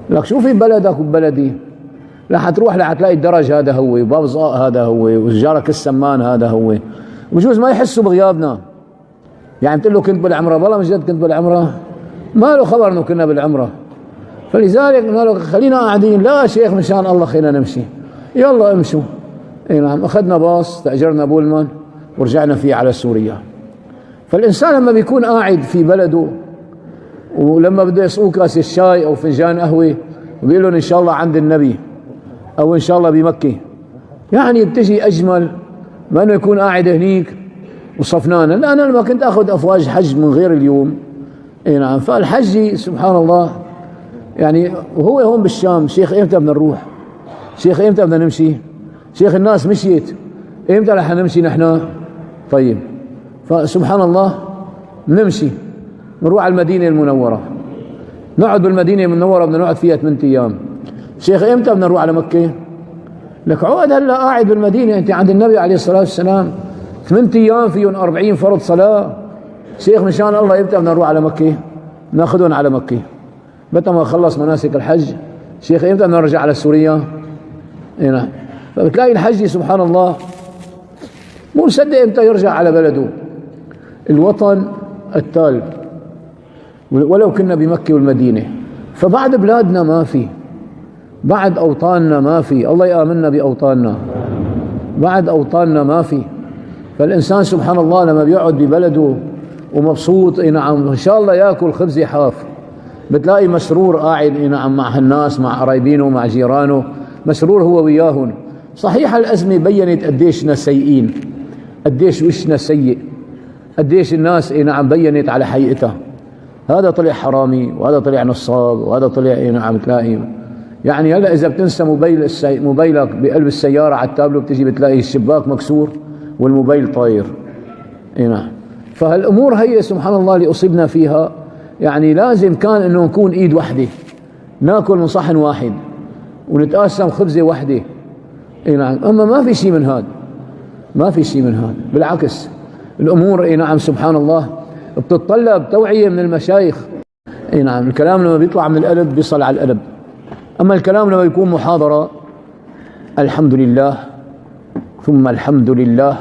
لك شو في بلدك وبلدي؟ لا تروح تلاقي الدرج هذا هو، وباب زقاق هذا هو، وجارك السمان هذا هو، وبجوز ما يحسوا بغيابنا. يعني تقول له كنت بالعمره، والله من جد كنت بالعمره، ما له خبر انه كنا بالعمره. فلذلك قلنا له خلينا قاعدين. لا شيخ مشان الله خلينا نمشي. يلا امشوا. اي نعم، اخذنا باص، تاجرنا بولمان ورجعنا فيه على سوريا. فالانسان لما بيكون قاعد في بلده، ولما بده يسقوه كاس الشاي او فنجان قهوه وبيقول لهم ان شاء الله عند النبي او ان شاء الله بمكه، يعني بتجي اجمل ما انه يكون قاعد هنيك وصفنانا. لا، انا لما كنت اخذ افواج حج من غير اليوم، اي نعم، فالحج سبحان الله يعني. وهو هون بالشام، شيخ امتى بدنا نروح؟ شيخ امتى بدنا نمشي؟ شيخ الناس مشيت، امتى رح نمشي نحن؟ طيب، فسبحان الله نمشي، نروح على المدينة المنورة، نقعد بالمدينة المنورة، بدنا نقعد فيها 8 أيام. شيخ امتى بدنا نروح على مكة؟ لك عقد هلا قاعد بالمدينة، انت عند النبي عليه الصلاة والسلام 8 أيام فيهم 40 فرض صلاة. شيخ مشان الله امتى بدنا نروح على مكة؟ ناخذهم على مكة متى ما خلص مناسك الحج. شيخ امتى بدنا نرجع على سوريا؟ اي نعم. فبتلاقي الحج سبحان الله مو مصدق امتى يرجع على بلده. الوطن التال، ولو كنا بمكة والمدينة. فبعد بلادنا ما في، بعد أوطاننا ما في، الله يآمننا بأوطاننا، بعد أوطاننا ما في. فالإنسان سبحان الله لما بيقعد ببلده ومبسوط، نعم، إن شاء الله يأكل خبز حاف، بتلاقي مسرور قاعد نعم مع هالناس، مع قرايبينه، مع جيرانه، مسرور هو وياهن. صحيح الأزمة بيّنت قديشنا سيئين، قديش وشنا سيء، قديش الناس نعم بيّنت على حقيقتها. هذا طلع حرامي، وهذا طلع نصاب، وهذا طلع نعم تلاقي. يعني هلا إذا بتنسى موبايلك بقلب السيارة على التابلو، بتجي بتلاقي الشباك مكسور والموبايل طاير. نعم. فهالأمور هي سبحان الله اللي أصبنا فيها. يعني لازم كان إنه نكون إيد واحدة، ناكل من صحن واحد ونتقاسم خبزة واحدة. نعم. أما ما في شيء من هذا، ما في شيء من هذا، بالعكس الأمور نعم سبحان الله بتتطلب توعية من المشايخ. نعم. الكلام لما بيطلع من القلب بيصل على القلب، أما الكلام لما يكون محاضرة، الحمد لله ثم الحمد لله.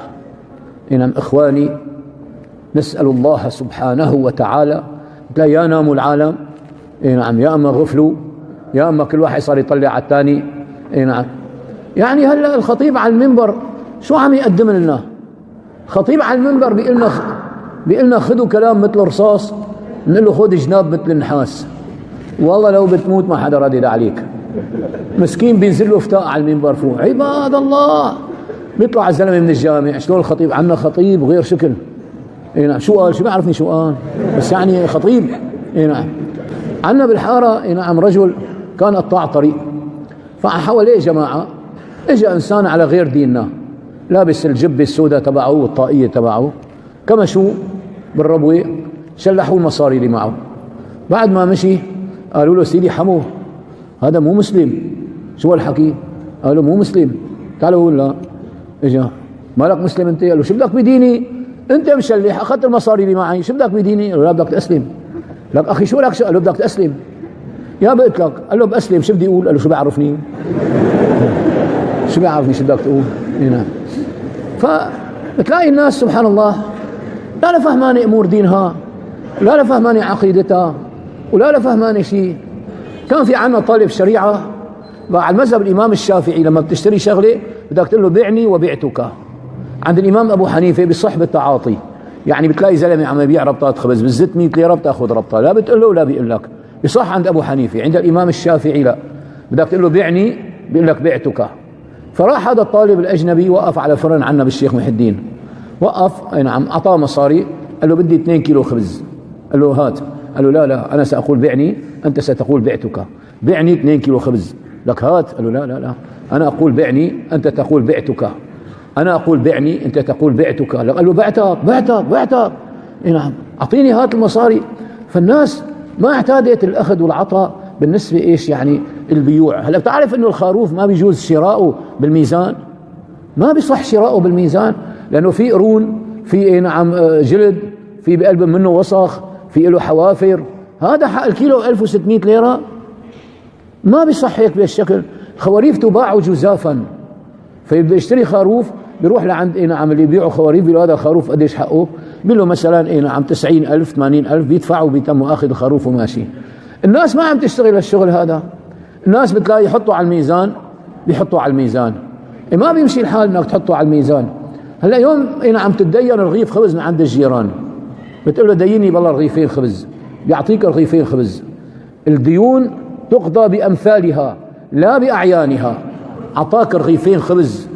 نعم إخواني، نسأل الله سبحانه وتعالى لا ينام العالم. نعم. يا أما غفلوا، يا أما كل واحد صار يطلع على الثاني. نعم. يعني هلا الخطيب على المنبر شو عم يقدم لنا؟ خطيب على المنبر بيقول لنا خذوا كلام مثل الرصاص، نقول له خذ جناب مثل النحاس. والله لو بتموت ما حدا رادد عليك. مسكين بينزل له فتاء على المنبر فوق، عباد الله. بيطلع الزلمه من الجامع، شلون الخطيب؟ عندنا خطيب غير شكل. نعم. شو قال؟ شو بيعرفني شو قال، بس يعني خطيب. نعم. عندنا بالحاره نعم رجل كان قطاع طريق، فحواليه جماعه، اجى انسان على غير ديننا، لابس الجبه السوداء تبعه والطاقيه تبعه، كمشوا بالربوه، شلحوا المصاري اللي معه. بعد ما مشي قالوا له سيدي حمو هذا مو مسلم. شو الحكي؟ قالوا مو مسلم. تعالوا قول لا. اجا مالك مسلم انت؟ قالوا شو بدك بديني؟ انت مشلح، اخذت المصاري اللي معي، شو بدك بديني؟ قالوا لا بدك تسلم. لك اخي شو لك؟ قالوا بدك تسلم. يا بقيت لك. قال له بأسلم، شو بدي اقول؟ قال له شو بيعرفني؟ شو بيعرفني شو بدك تقول؟ هنا. فبتلاقي الناس سبحان الله لا فهمانة امور دينها، لا فهمانة عقيدتها، ولا فهمانة شيء. كان في عنا طالب شريعة على مذهب الإمام الشافعي، لما بتشتري شغلة بدك تقول له بيعني وبيعتك. عند الإمام أبو حنيفة بصح بالتعاطي، يعني بتلاقي زلمة عم يبيع ربطات خبز بالزت 100 ليرة بتاخذ ربطة، لا بتقول له ولا بيقول لك. بصح عند أبو حنيفة. عند الإمام الشافعي لا، بدك تقول له بيعني بيقول لك بيعتك. فراح هذا الطالب الأجنبي وقف على فرن عنا بالشيخ محي الدين، وقف نعم، أعطاه مصاري، قال له بدي 2 كيلو خبز. قال له هات. قال له لا أنا سأقول بعني، أنت ستقول بعتك. بعني 2 كيلو خبز. لك هات. قال له لا أنا أقول بعني، أنت تقول بعتك. أنا أقول بعني، أنت تقول بعتك. قال له بعتك. نعم. أعطيني هات المصاري. فالناس ما اعتادت الأخذ والعطاء بالنسبة إيش يعني البيوع. هلا بتعرف إنه الخروف ما بيجوز شراؤه بالميزان، ما بيصح شراؤه بالميزان، لأنه في قرون، في نعم جلد، في بقلب منه وسخ، في له حوافر. هذا حق الكيلو 1600 ليرة. ما بيصح هيك بهالشكل. خواريف تباع جزافا، فيبدأ يشتري خروف بيروح لعند نعم اللي يبيعوا خواريف، بيقول هذا خروف قديش حقه؟ بيقول له مثلا نعم 90,000 80,000، بيدفعوا بيتم اخذ الخروف وماشي. الناس ما عم تشتغل الشغل هذا، الناس بتلاقي يحطوا على الميزان، بيحطوا على الميزان. ما بيمشي الحال انك تحطوا على الميزان. هلا يوم نعم تتدين رغيف خبز من عند الجيران، بتقول له ديني بالله رغيفين خبز، بيعطيك رغيفين خبز. الديون تقضى بأمثالها لا بأعيانها. أعطاك رغيفين خبز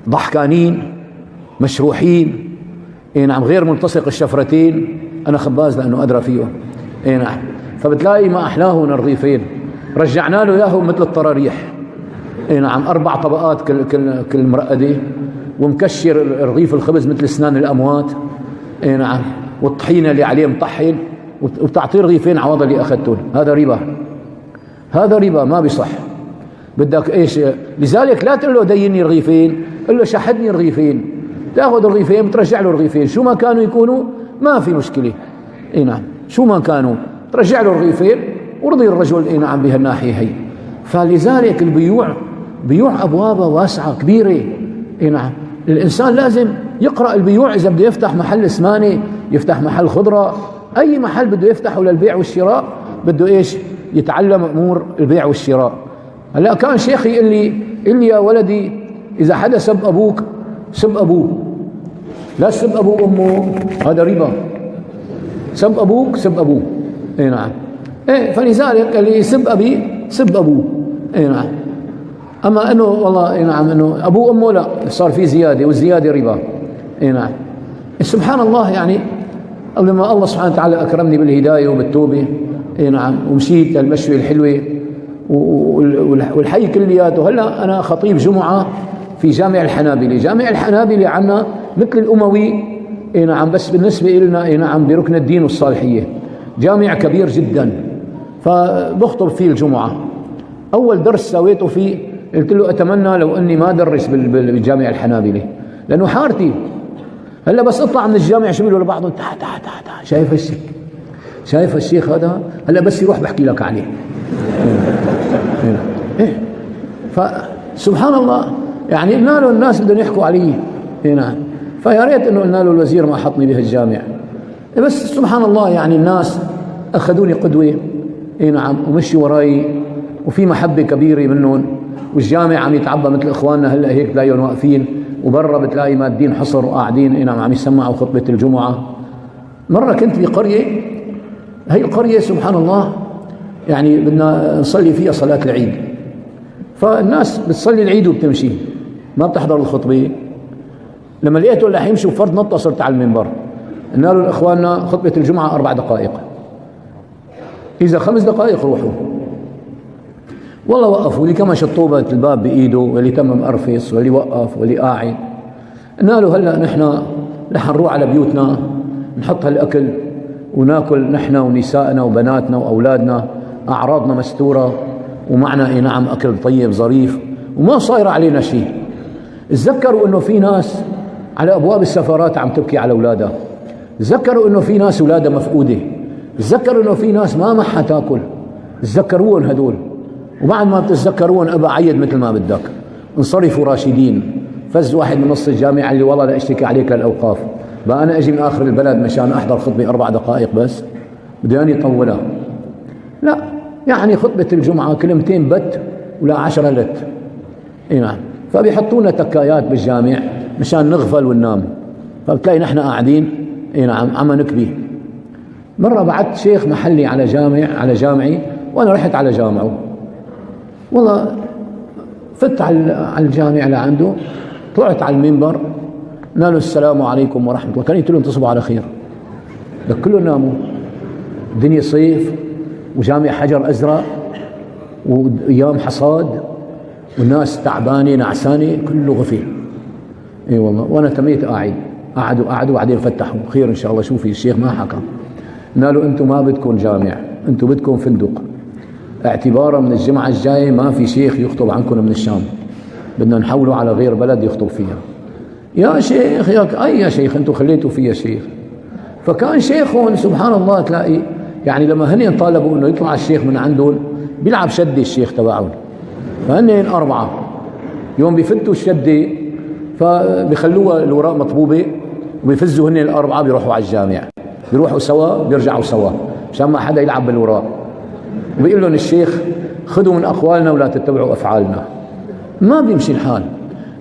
ضحكانين مشروحين، نعم غير ملتصق الشفرتين، أنا خباز لأنه أدرى فيه، نعم. فبتلاقي ما أحلاهن الرغيفين، رجعنا له إياهم مثل الطراريح، نعم 4 طبقات كل مرقدة، ومكشر رغيف الخبز مثل أسنان الأموات، نعم، والطحينة اللي عليه مطحن، وبتعطيه رغيفين عوض اللي أخذتهم. هذا ربا، هذا ربا ما بيصح. بدك ايش؟ لذلك لا تقول له ديني رغيفين، قل له شحدني رغيفين، تاخذ رغيفين بترجع له رغيفين، شو ما كانوا يكونوا ما في مشكله. اي نعم، شو ما كانوا ترجع له رغيفين ورضي الرجل، اي نعم، بهالناحيه هي. فلذلك بيوع ابوابها واسعه كبيره. اي نعم، الانسان لازم يقرا البيوع. اذا بده يفتح محل سمانه، يفتح محل خضره، اي محل بده يفتحه للبيع والشراء، بده ايش؟ يتعلم امور البيع والشراء. هلا كان شيخي يقول لي يا ولدي، اذا حدا سب ابوك سب ابوه، لا سب ابو امه، هذا ربا. سب ابوك سب ابوه. اي نعم. ايه، فلذلك قال لي سب ابي سب ابوه. اي نعم. اما انه والله اي نعم انه ابو امه لا، صار في زياده، والزياده ربا. اي نعم. سبحان الله، يعني لما الله سبحانه وتعالى اكرمني بالهدايه وبالتوبه، اي نعم، ومشيت المشوي الحلوه والحي كلياته. هلا انا خطيب جمعه في جامع الحنابلة. جامع الحنابلة عنا مثل الاموي، اي نعم، بس بالنسبه لنا اي نعم بركن الدين والصالحيه، جامع كبير جدا. فبخطب فيه الجمعه. اول درس سويته فيه قلت له اتمنى لو اني ما درس بالجامع الحنابلة، لانه حارتي. هلا بس اطلع من الجامع شو بيقولوا لبعضهم؟ تعال شايف الشيخ، شايف الشيخ هذا؟ هلا بس يروح بحكي لك عليه. إيه. فسبحان الله، يعني قلنا له الناس بدهم يحكوا علي. إيه نعم. فيا ريت انه قلنا له الوزير ما حطني بهالجامع. بس سبحان الله، يعني الناس اخذوني قدوه. إيه نعم، ومشي وراي، وفي محبه كبيره منهم، والجامع عم يتعبى مثل اخواننا. هلا هيك تلاقيهم واقفين، وبرا بتلاقي مادين حصر وقاعدين، إيه نعم، عم يسمعوا خطبه الجمعه. مره كنت بقريه، هي القريه سبحان الله يعني بدنا نصلي فيها صلاة العيد، فالناس بتصلي العيد وبتمشي، ما بتحضر الخطبة. لما لقيته اللي حيمشوا فرد نطة، صرت على المنبر، قلنا له لإخواننا خطبة الجمعة 4 دقائق، إذا 5 دقائق روحوا. والله وقفوا، اللي كما شطوبة الباب بإيده، واللي تم مقرفص، واللي وقف، واللي قاعد. قلنا له هلأ نحن رح نروح على بيوتنا، نحط هالأكل وناكل نحن ونسائنا وبناتنا وأولادنا، أعراضنا مستورة، ومعنا اي نعم أكل طيب ظريف، وما صاير علينا شيء. تذكروا انه في ناس على أبواب السفارات عم تبكي على أولادها، تذكروا انه في ناس أولادها مفقودة، تذكروا انه في ناس ما معها تاكل، تذكروهم هدول. وبعد ما بتتذكروهم أبا عيد مثل ما بدك، انصرفوا راشدين. فز واحد من نص الجامعة اللي والله لا اشتكي عليك للأوقاف، بقى أنا أجي من آخر البلد مشان أحضر خطبة 4 دقائق بس، بدي أني طولها؟ لا، يعني خطبة الجمعة كلمتين بت ولا 10 لت. اي نعم. فبيحطونا تكايات بالجامع مشان نغفل وننام، فبتلاقي نحن قاعدين اي نعم عم نكبي. مرة بعت شيخ محلي على جامعي، وانا رحت على جامعه، والله فت على الجامع لعنده، طلعت على المنبر، قلنا له السلام عليكم ورحمة الله، كان قلت لهم تصبحوا على خير، لك كلهم ناموا، الدنيا صيف وجامع حجر أزرق وأيام حصاد والناس تعبانة نعسانة، كله غفل. اي والله. وانا تميت قعدوا بعدين فتحوا، خير ان شاء الله، شوفي الشيخ ما حكى. قلنا له انتم ما بدكم جامع، انتم بدكم فندق، اعتبارا من الجمعة الجاية ما في شيخ يخطب عنكم من الشام، بدنا نحوله على غير بلد يخطب فيها. يا شيخ يا شيخ انتم خليتوا فيها شيخ. فكان شيخهم سبحان الله، تلاقي يعني لما هن طالبوا انه يطلع الشيخ من عندهم، بيلعب شدة الشيخ تبعهم، فهن 4 يوم بيفتوا الشدة فبيخلوها الوراق مطبوبة وبيفزوا هن 4 بيروحوا على الجامع، بيروحوا سوا بيرجعوا سوا مشان ما حدا يلعب بالوراق. وبيقول لهم الشيخ خذوا من أقوالنا ولا تتبعوا أفعالنا. ما بيمشي الحال.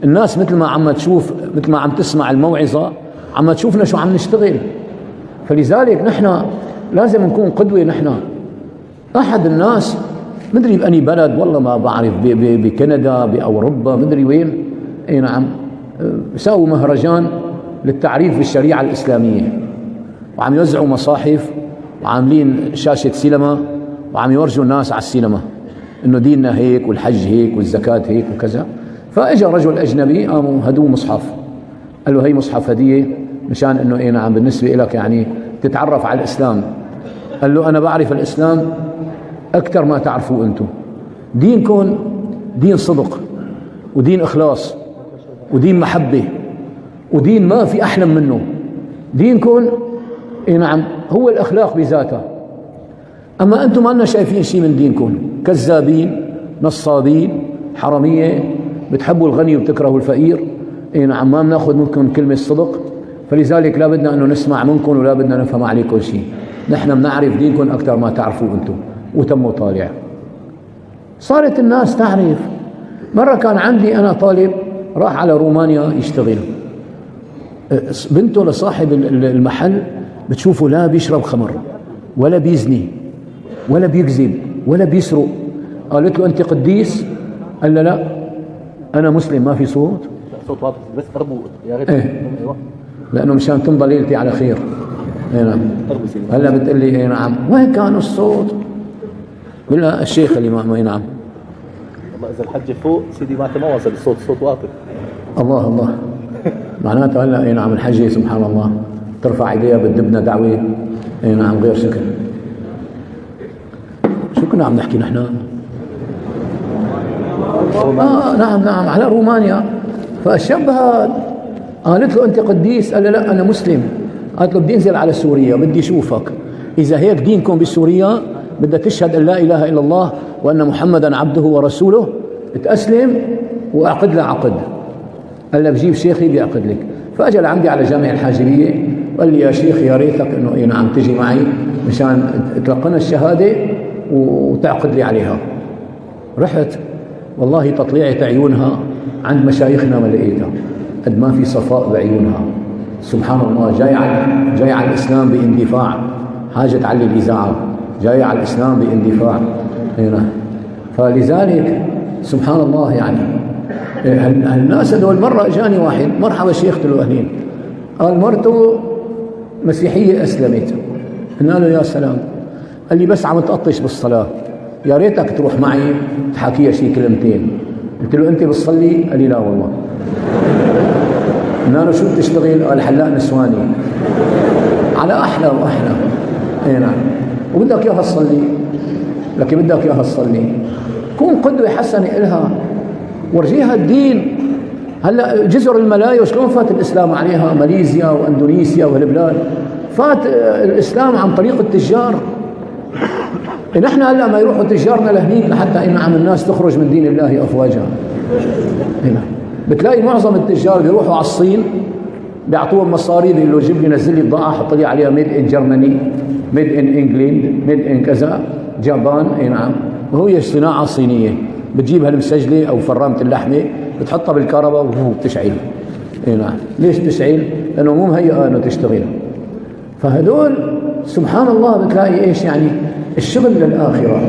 الناس مثل ما عم تشوف، مثل ما عم تسمع الموعظة عم تشوفنا شو عم نشتغل. فلذلك نحن لازم نكون قدوة. نحن أحد الناس مدري بأني بلد والله ما بعرف، بكندا بأوروبا مدري وين، اي نعم، ساووا مهرجان للتعريف بالشريعة الإسلامية، وعم يوزعوا مصاحف وعاملين شاشة سينما وعم يورجوا الناس على السينما انه ديننا هيك والحج هيك والزكاة هيك وكذا. فاجا رجل اجنبي قاموا هدوه مصحف، قال له هي مصحف هدية مشان انه اي نعم بالنسبة لك يعني تتعرف على الاسلام. قال له انا بعرف الاسلام اكثر ما تعرفوا انتم، دينكم دين صدق ودين اخلاص ودين محبة ودين ما في احلى منه. دينكم اي نعم هو الاخلاق بذاتها، اما انتم ما لنا شايفين شيء من دينكم، كذابين نصابين حرامية، بتحبوا الغني وبتكرهوا الفقير. اي نعم ما بناخذ منكم كلمة صدق، فلذلك لا بدنا انه نسمع منكم ولا بدنا نفهم عليكم شيء، نحن بنعرف دينكم اكثر ما تعرفوا انتم. وتموا طالع. صارت الناس تعرف. مرة كان عندي انا طالب راح على رومانيا يشتغل، بنته لصاحب المحل بتشوفه لا بيشرب خمر ولا بيزني ولا بيكذب ولا بيسرق. قالت له أنت قديس؟ قال لا لا أنا مسلم. ما في صوت؟ صوت واضح بس قربوا يا ريت. ايوه لأنه مشان تمضى ليلتي على خير. اي نعم. هلا بتقول لي اي نعم وين كان الصوت؟ بقول لها الشيخ اللي ما اي نعم. والله إذا الحج فوق سيدي ما وصل الصوت واطي. الله الله. معناته هلا اي نعم الحجة سبحان الله ترفع ايديها بتدبنا دعوة اي نعم غير شكل. شو كنا عم نحكي نحن؟ نعم على رومانيا. فالشاب هذا قالت له أنت قديس؟ قال لا أنا مسلم. قالت له بدي أنزل على سوريا بدي أشوفك، إذا هيك دينكم بسوريا بدها تشهد أن لا إله إلا الله وأن محمدا عبده ورسوله، تأسلم وأعقد له عقد. قال له بجيب شيخي بيعقد لك. فأجل عندي على جامع الحاجبية قال لي يا شيخ يا ريتك إنه إيه نعم تجي معي مشان تلقنا الشهادة وتعقد لي عليها. رحت والله تطليعة عيونها عند مشايخنا ما لقيتها، قد ما في صفاء بعيونها سبحان الله. جاي على الإسلام باندفاع، حاجة تعلي الإذاعة، جاي على الإسلام باندفاع هنا. فلذلك سبحان الله يعني الناس هذول. مرة اجاني واحد مرحبا شيخ، قلت له أهلين، قال مرته مسيحية أسلمت. قلنا له يا سلام. قال لي بس عم تقطش بالصلاة، يا ريتك تروح معي تحكيها شي كلمتين. قلت له أنت بتصلي؟ قال لي لا والله. قلنا له شو بتشتغل؟ قال حلاق نسواني. على أحلى وأحلى. اي نعم. وبدك إياها تصلي، لكن بدك إياها تصلي. كون قدوة حسنة إلها، ورجيها الدين. هلا جزر الملايا شلون فات الإسلام عليها؟ ماليزيا وأندونيسيا والبلاد فات الإسلام عن طريق التجار. نحن هلا ما يروحوا تجارنا لهنيك لحتى إن عم الناس تخرج من دين الله أفواجا. هنا بتلاقي معظم التجار بيروحوا على الصين بيعطوهم مصاري، بيقول له جيب لي نزل لي بضاعة حط لي عليها ميد ان جرماني، ميد ان انجلند، ميد ان كذا جابان. اي نعم. وهي صناعة صينية، بتجيبها المسجلة او فرامة اللحمة بتحطها بالكهرباء وبتشعل. اي نعم. ليش تشعل؟ لانه مو مهيئة انه تشتغل. فهدول سبحان الله بتلاقي ايش يعني الشغل للآخرة،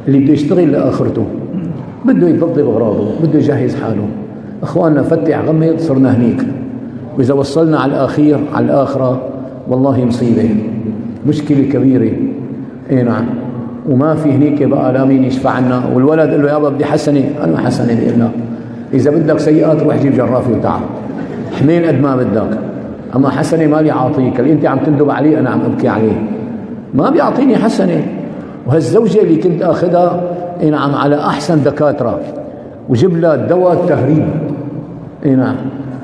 اللي بده يشتغل لآخرته بده يتفضل بأغراضه، بده يجهز حاله. اخواننا فتح غمض صرنا هنيك، واذا وصلنا على الأخير على الآخرة والله مصيبة، مشكلة كبيرة. اي نعم. وما في هنيك بقى لا مين يشفع عنا. والولد قال له يابا بدي حسنة، قال له حسنة بإلنا، إذا بدك سيئات روح جيب جرافي وتعال حمين قد ما بدك، أما حسنة مالي عاطيك. اللي أنت عم تندب عليه أنا عم أبكي عليه، ما بيعطيني حسنة. وهالزوجة اللي كنت أخذها اي نعم على أحسن دكاترة وجيب لها دواء التهريب. اي نعم.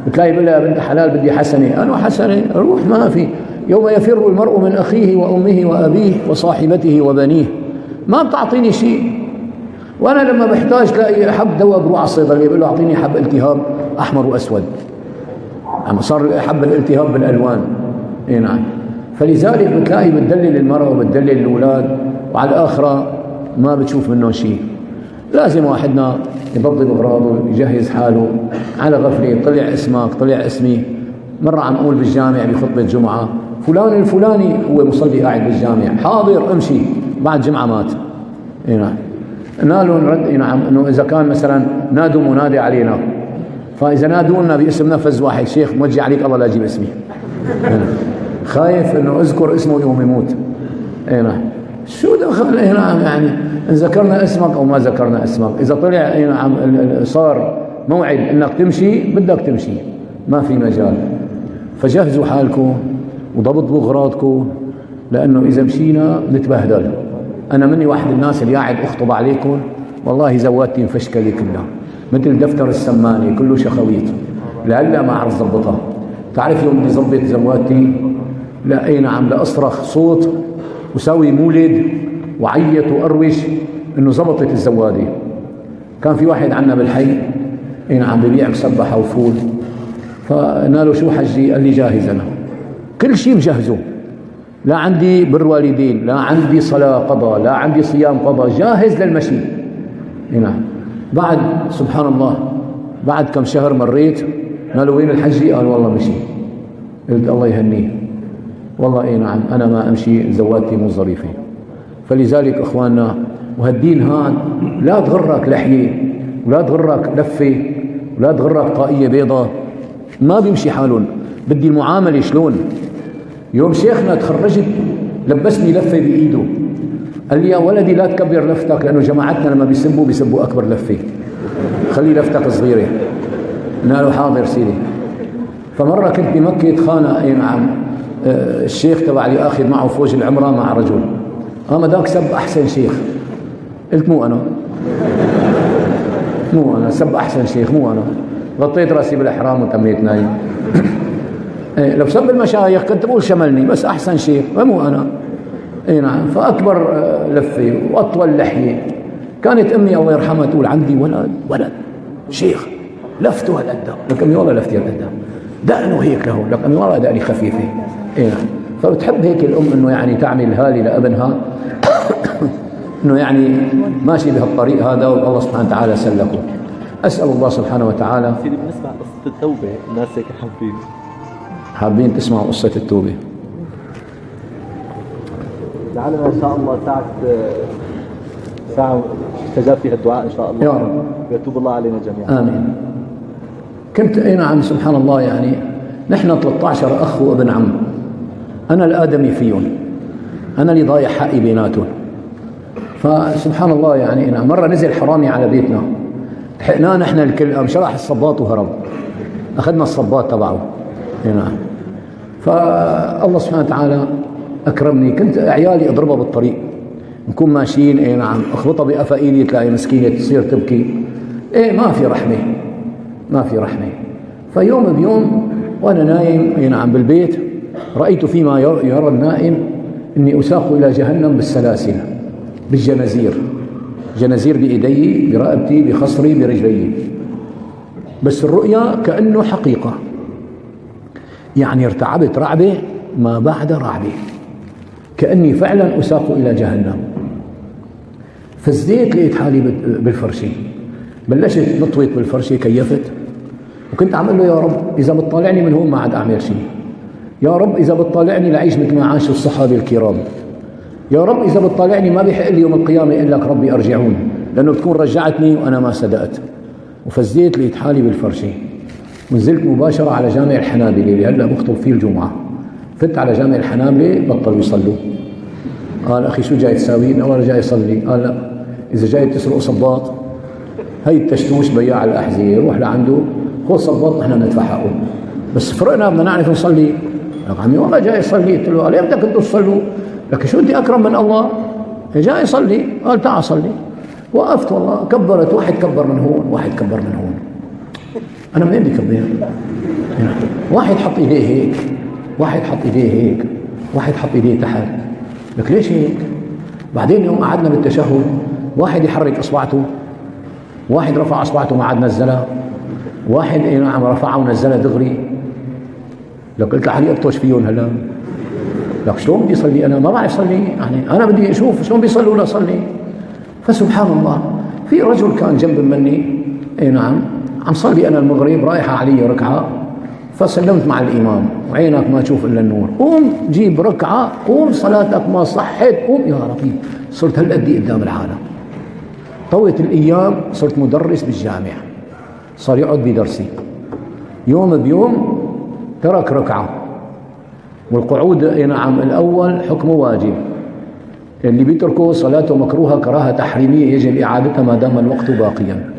بتلاقي بقول لها بنت حلال بدي حسنة، أنا حسنة روح ما في. يوم يفر المرء من أخيه وأمه وأبيه وصاحبته وبنيه ما بتعطيني شيء. وانا لما بحتاج لاقي حب دواء بروح على الصيدليه بقول له اعطيني حب التهاب احمر واسود، عم صار حب الالتهاب بالالوان. اي نعم. فلذلك بتلاقي بتدلل المرأة وبتدلل الاولاد، وعلى الاخره ما بتشوف منهم شيء. لازم واحدنا يضبط اغراضه، يجهز حاله. على غفله طلع اسمك طلع اسمي. مره عم اقول بالجامع بخطبه جمعه فلان الفلاني هو مصلي قاعد بالجامع، حاضر امشي، بعد جمعه مات. اي نعم. نالوا نرد. اي نعم. انه اذا كان مثلا نادوا منادي علينا، فاذا نادونا باسم نفذ واحد شيخ موجه عليك الله لا يجيب اسمي. خايف انه اذكر اسمه يوم يموت. اي نعم. شو دخل؟ اي نعم. يعني ان ذكرنا اسمك او ما ذكرنا اسمك، اذا طلع اي نعم صار موعد انك تمشي بدك تمشي، ما في مجال. فجهزوا حالكم وضبطوا اغراضكم، لانه اذا مشينا نتبهدل. انا مني واحد الناس اللي قاعد اخطب عليكم والله زواتي مفشكله كلها مثل دفتر السمانه كله شخويط، لهلا ما اعرف ضبطها. تعرف يوم بدي ضبط زواتي لا اي نعم لاصرخ صوت وساوي مولد وعيط واروش انه ضبطت الزواده. كان في واحد عندنا بالحي اي نعم ببيع مسبحه وفول، فقلنا له شو حجي؟ قال لي جاهز انا كل شيء مجهزه، لا عندي بر والدين، لا عندي صلاه قضاء، لا عندي صيام قضاء، جاهز للمشي. اي نعم. بعد سبحان الله بعد كم شهر مريت قالوا وين الحجي؟ قال والله مشي. قلت الله يهنيه، والله اي نعم انا ما امشي زواتي مو ظريفه. فلذلك اخواننا وهالدين هان لا تغرك لحيه ولا تغرك لفه ولا تغرك طاقيه بيضاء، ما بيمشي حالهم. بدي المعامله شلون؟ يوم شيخنا تخرجت لبسني لفه بايده قال لي يا ولدي لا تكبر لفتك، لانه جماعتنا لما بيسبوا اكبر لفه، خلي لفتك صغيره. قلنا له حاضر سيدي. فمره كنت بمكه خانه اي نعم الشيخ تبع اللي اخذ معه فوج العمره مع رجل، قام ذاك سب احسن شيخ. قلت مو انا سب احسن شيخ مو انا. غطيت راسي بالاحرام وتميت نايم. لو سب المشايخ كنت بقول شملني، بس احسن شيخ مو انا. اي نعم. فاكبر لفه واطول لحيه. كانت امي الله يرحمها تقول عندي ولد شيخ لفته هالقد، لك امي والله لفتي هالقد، دقنه هيك له، لك امي والله دقني خفيفه. اي نعم. فبتحب هيك الام انه يعني تعمل هذه لابنها انه يعني ماشي بهالطريق هذا، والله سبحانه وتعالى سلكه. اسال الله سبحانه وتعالى. سيدي بنسمع قصه التوبه، الناس هيك حابين تسمعوا قصه التوبه. لعلنا ان شاء الله ساعه استجاب فيها الدعاء ان شاء الله يا رب، ويتوب الله علينا جميعا. امين. كنت اي نعم سبحان الله يعني نحن 13 اخ وابن عم، انا الادمي فيهم، انا اللي ضايع حقي بيناتهم. فسبحان الله يعني نعم مره نزل حرامي على بيتنا، لحقناه نحن الكل، قام شرح الصباط وهرب، اخذنا الصباط تبعه. اي نعم. فالله سبحانه وتعالى اكرمني، كنت عيالي اضربها بالطريق، نكون ماشيين اي نعم اخبطها بقفا ايدي تلاقي مسكينه تصير تبكي. ما في رحمه. فيوم بيوم وانا نايم اي نعم بالبيت رايت فيما يرى النائم اني اساق الى جهنم بالسلاسل بالجنازير، جنازير بايدي برقبتي بخصري برجلي، بس الرؤيا كانه حقيقه. يعني ارتعبت رعبه ما بعد رعبه، كاني فعلا اساق الى جهنم. فزديت لقيت حالي بالفرشه، بلشت نطوت بالفرشه، كيفت وكنت عم اقول له يا رب اذا بتطالعني من هون ما عاد اعمل شيء، يا رب اذا بتطالعني لعيش مثل ما عاشوا الصحابه الكرام، يا رب اذا بتطالعني ما بيحق لي يوم القيامه اقول لك ربي ارجعون، لانه بتكون رجعتني وانا ما صدقت. وفزيت لقيت حالي بالفرشه، ونزلت مباشره على جامع الحنابله اللي هلا بخطب فيه الجمعه. فت على جامع الحنابله بطلوا يصلوا. قال اخي شو جاي تساوي؟ انا جاي اصلي. قال لا، اذا جاي تسرق صباط هي التشتوش بياع الاحذيه روح لعنده خذ صباط نحن ندفع حقه، بس فرقنا بدنا نعرف نصلي. قال عمي والله جاي اصلي. قلت له قال امتى كنتوا تصلوا؟ لك شو انت اكرم من الله؟ جاي اصلي. قال تعال صلي. وقفت والله كبرت، واحد كبر من هون واحد كبر من هون، انا منين بدي كبر؟ واحد حط ايديه هيك، واحد حط ايديه هيك، واحد حط ايديه تحت. لك ليش هيك؟ بعدين يوم قعدنا بالتشهد واحد يحرك اصبعته، واحد رفع اصبعته ما عاد نزلها، واحد نعم رفعها ونزلها دغري. لك قلت لحالي ابطش فيهم هلا، لك شلون بدي اصلي انا ما بعرف صلي، يعني انا بدي اشوف شلون بيصلوا ولا اصلي. فسبحان الله في رجل كان جنب مني نعم عم صلي انا المغرب رايحه علي ركعه، فسلمت مع الامام وعينك ما تشوف الا النور، قوم جيب ركعه، قوم صلاتك ما صحت، قوم يا ربي. صرت هالقد قدام العالم. طوت الايام صرت مدرس بالجامع، صار يقعد بدرسي يوم بيوم ترك ركعه، والقعود نعم الاول حكمه واجب، اللي بيتركه صلاته مكروهه كراهه تحريميه يجب اعادتها ما دام الوقت باقيا.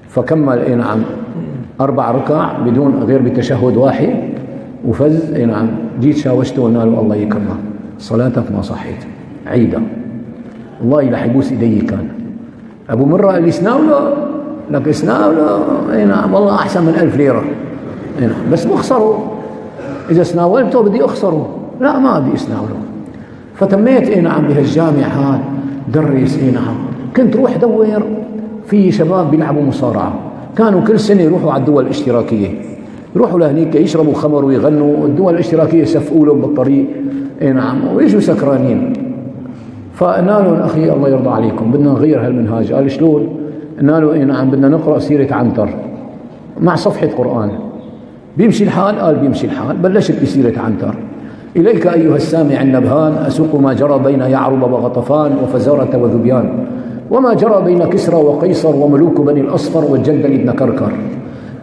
فكمل نعم 4 ركع بدون غير بتشهد واحد وفز نعم. جيت شاوشته وقلنا له الله يكرمك صلاتك ما صحيت عيدها، والله رح يبوس ايدي. كان ابو مره قال لي اسناوله، لك اسناوله نعم والله احسن من 1000 ليره نعم، بس بخسره اذا سناولته بدي اخسره، لا ما بدي اسناوله. فتميت نعم بهالجامع هذا درس نعم. كنت روح دور في شباب بيلعبوا مصارعه، كانوا كل سنه يروحوا على الدول الاشتراكيه، يروحوا لهنيك يشربوا خمر ويغنوا، الدول الاشتراكيه يسفقوا لهم بالطريق نعم ويجوا سكرانين. فقلنا له اخي الله يرضى عليكم بدنا نغير هالمنهاج. قال شلون؟ قلنا له نعم بدنا نقرا سيره عنتر مع صفحه قران. بيمشي الحال؟ قال بيمشي الحال. بلشت بسيره عنتر. إليك أيها السامع النبهان أسوق ما جرى بين يعرب وغطفان وفزارة وذبيان، وما جرى بين كسرى وقيصر وملوك بني الأصفر والجندل ابن كركر.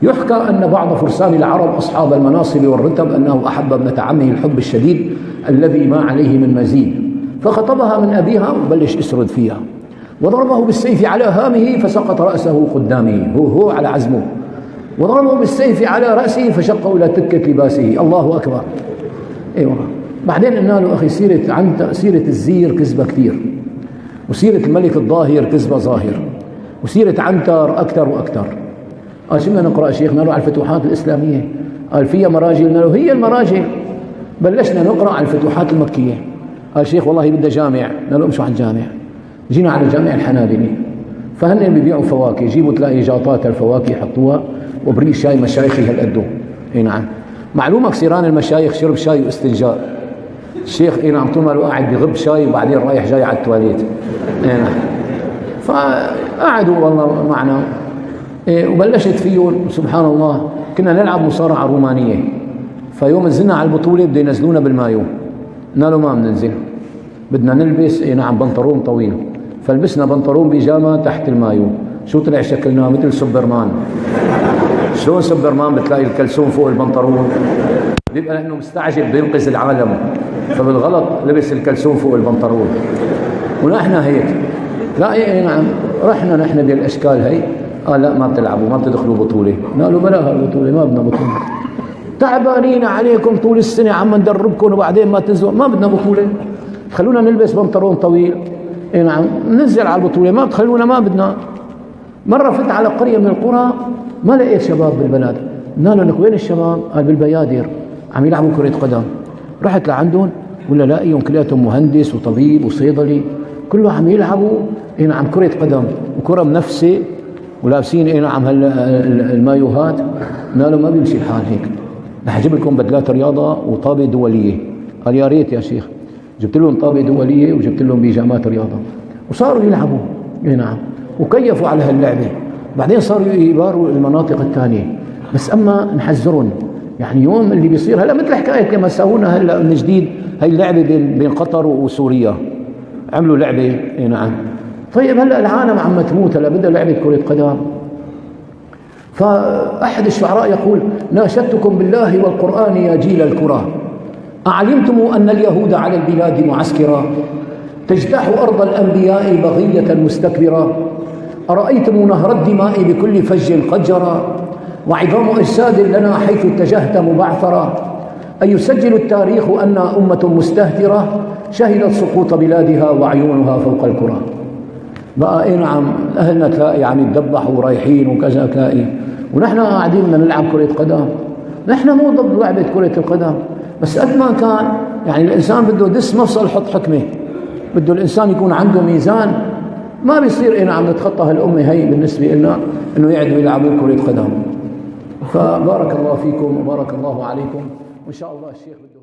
يحكى أن بعض فرسان العرب أصحاب المناصب والرتب أنه أحب ابنة عمه الحب الشديد الذي ما عليه من مزيد، فخطبها من أبيها وبلش يسرد فيها، وضربه بالسيف على هامه فسقط رأسه قدامه، هو على عزمه، وضربه بالسيف على رأسه فشقه إلى تكة لباسه. الله أكبر. ايوه. بعدين قلنا له اخي سيره الزير كذبه كثير، وسيره الملك الظاهر كذبه ظاهر، وسيره عنتر اكثر واكثر. قال شو بدنا نقرا شيخ؟ قلنا له على الفتوحات الاسلاميه. قال فيها مراجل؟ قلنا له هي المراجل. بلشنا نقرا على الفتوحات المكيه. قال شيخ والله بدها جامع. قلنا له امشوا على الجامع. جينا على جامع الحنابلة، فهن بيبيعوا فواكه، جيبوا تلاقي جاطات الفواكه يحطوها وبريق شاي مشايخي هالقدو. اي نعم. معلومة كثيران المشايخ شرب شاي واستنجاء. الشيخ اي نعم طول ما له قاعد بغب شاي وبعدين رايح جاي على التواليت. اي نعم. فقعدوا والله معنا وبلشت فيهم سبحان الله. كنا نلعب مصارعة رومانية، فيوم نزلنا على البطولة بده ينزلونا بالمايو. قلنا له ما بننزل، بدنا نلبس نعم بنطلون طويل. فلبسنا بنطلون بيجامة تحت المايو. شو طلع شكلنا؟ مثل سوبرمان. شلون سوبرمان بتلاقي الكلسون فوق البنطلون؟ بيبقى لانه مستعجل بينقذ العالم، فبالغلط لبس الكلسون فوق البنطلون. ونحن هيك لا نعم رحنا نحن بالاشكال هي. قال لا ما بتلعبوا ما بتدخلوا بطوله. قلنا له بلا هالبطوله ما بدنا بطوله، تعبانين عليكم طول السنه عم ندربكم وبعدين ما تنزلوا، ما بدنا بطوله، خلونا نلبس بنطلون طويل نعم ننزل على البطوله، ما بتخلونا ما بدنا. مره فت على قريه من القرى ما لقيت شباب بالبلد. قلنا له لك وين الشباب؟ قال بالبيادر عم يلعبوا كرة قدم. رحت لعندهم ولا لاقيهم كلياتهم مهندس وطبيب وصيدلي، كله عم يلعبوا نعم كرة قدم وكرة منفسة ولابسين نعم المايوهات. قلنا له ما بيمشي الحال هيك، رح اجيب لكم بدلات رياضة وطابة دولية. قال يا ريت يا شيخ. جبت لهم طابة دولية وجبت لهم بيجامات رياضة وصاروا يلعبوا نعم وكيفوا على هاللعبة. بعدين صاروا يباروا المناطق الثانية، بس أما نحذرهم يعني يوم اللي بيصير هلا مثل حكاية كما سوونا هلا من جديد هي اللعبة بين قطر وسوريا، عملوا لعبة نعم. طيب هلا العالم عم تموت، هلا بدها لعبة كرة قدم. فأحد الشعراء يقول ناشدتكم بالله والقرآن يا جيل الكرة، أعلمتم أن اليهود على البلاد معسكرة، تجتاح أرض الأنبياء بغية مستكبرة، أرأيتم نهر الدماء بكل فج قد جرى، وعظام أجساد لنا حيث اتجهت مبعثرا، أيسجل التاريخ أن أمة مستهترة شهدت سقوط بلادها وعيونها فوق الكرة. بقى نعم أهلنا تلاقي عم يتذبحوا ورايحين وكذا تلاقي، ونحن قاعدين بدنا نلعب كرة قدم. نحن مو ضد لعبة كرة القدم، بس قد ما كان يعني الإنسان بده دس مفصل حط حكمة. بده الإنسان يكون عنده ميزان، ما بيصير إيه نعم نتخطى هالأمة هي بالنسبة لنا إنه يقعدوا يلعبوا كرة قدم. فبارك الله فيكم وبارك الله عليكم، وإن شاء الله الشيخ بده